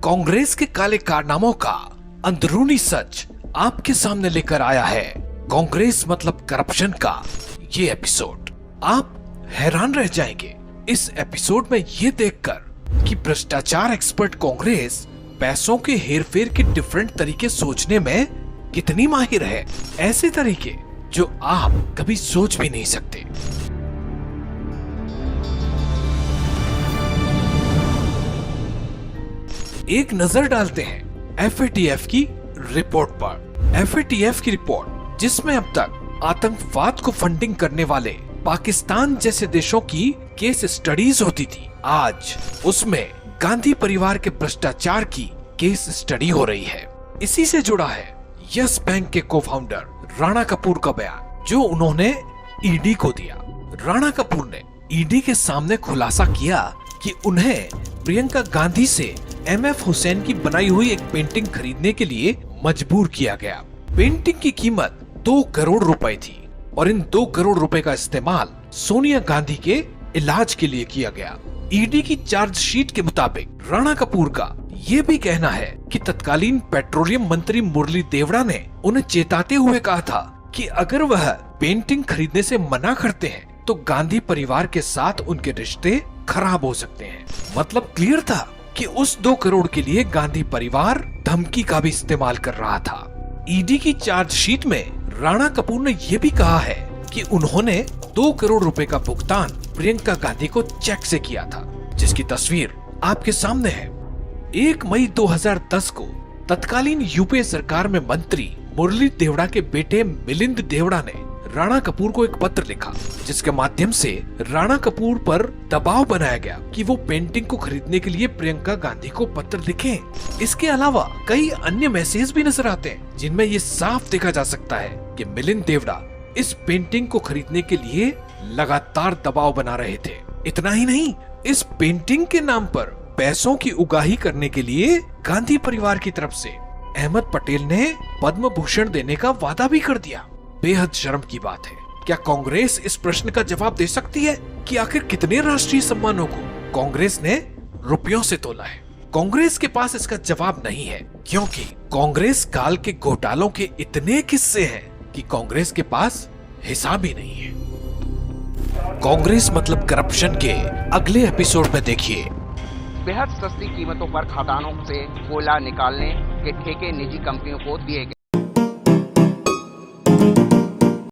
कांग्रेस के काले कारनामों का अंदरूनी सच आपके सामने लेकर आया है कांग्रेस मतलब करप्शन का ये एपिसोड। आप हैरान रह जाएंगे इस एपिसोड में ये देखकर कि भ्रष्टाचार एक्सपर्ट कांग्रेस पैसों के हेरफेर के डिफरेंट तरीके सोचने में कितनी माहिर है, ऐसे तरीके जो आप कभी सोच भी नहीं सकते। एक नजर डालते हैं FATF की रिपोर्ट पर। FATF की रिपोर्ट जिसमें अब तक आतंकवाद को फंडिंग करने वाले पाकिस्तान जैसे देशों की केस स्टडीज होती थी, आज उसमें गांधी परिवार के भ्रष्टाचार की केस स्टडी हो रही है। इसी से जुड़ा है यस बैंक के को फाउंडर राणा कपूर का बयान जो उन्होंने ईडी को दिया। राणा कपूर ने ईडी के सामने खुलासा किया कि उन्हें प्रियंका गांधी से MF हुसैन की बनाई हुई एक पेंटिंग खरीदने के लिए मजबूर किया गया। पेंटिंग की कीमत 2 करोड़ रुपए थी और इन 2 करोड़ रुपए का इस्तेमाल सोनिया गांधी के इलाज के लिए किया गया। ईडी की चार्जशीट के मुताबिक राणा कपूर का ये भी कहना है कि तत्कालीन पेट्रोलियम मंत्री मुरली देवड़ा ने उन्हें चेताते हुए कहा था कि अगर वह पेंटिंग खरीदने से मना करते हैं तो गांधी परिवार के साथ उनके रिश्ते खराब हो सकते हैं। मतलब क्लियर था कि उस 2 करोड़ के लिए गांधी परिवार धमकी का भी इस्तेमाल कर रहा था। ईडी की चार्जशीट में राणा कपूर ने यह भी कहा है कि उन्होंने 2 करोड़ रुपए का भुगतान प्रियंका गांधी को चेक से किया था, जिसकी तस्वीर आपके सामने है। 1 मई 2010 को तत्कालीन यूपीए सरकार में मंत्री मुरली देवड़ा के बेटे मिलिंद देवड़ा ने राणा कपूर को एक पत्र लिखा, जिसके माध्यम से राणा कपूर पर दबाव बनाया गया कि वो पेंटिंग को खरीदने के लिए प्रियंका गांधी को पत्र लिखें। इसके अलावा कई अन्य मैसेज भी नजर आते हैं जिनमें ये साफ देखा जा सकता है कि मिलिंद देवड़ा इस पेंटिंग को खरीदने के लिए लगातार दबाव बना रहे थे। इतना ही नहीं, इस पेंटिंग के नाम पर पैसों की उगाही करने के लिए गांधी परिवार की तरफ से अहमद पटेल ने पद्म भूषण देने का वादा भी कर दिया। बेहद शर्म की बात है। क्या कांग्रेस इस प्रश्न का जवाब दे सकती है कि आखिर कितने राष्ट्रीय सम्मानों को कांग्रेस ने रुपयों से तोला है? कांग्रेस के पास इसका जवाब नहीं है, क्योंकि कांग्रेस काल के घोटालों के इतने किस्से हैं कि कांग्रेस के पास हिसाब ही नहीं है। कांग्रेस मतलब करप्शन के अगले एपिसोड में देखिए। बेहद सस्ती कीमतों पर खदानों से कोयला निकालने के ठेके निजी कंपनियों को दिए गए।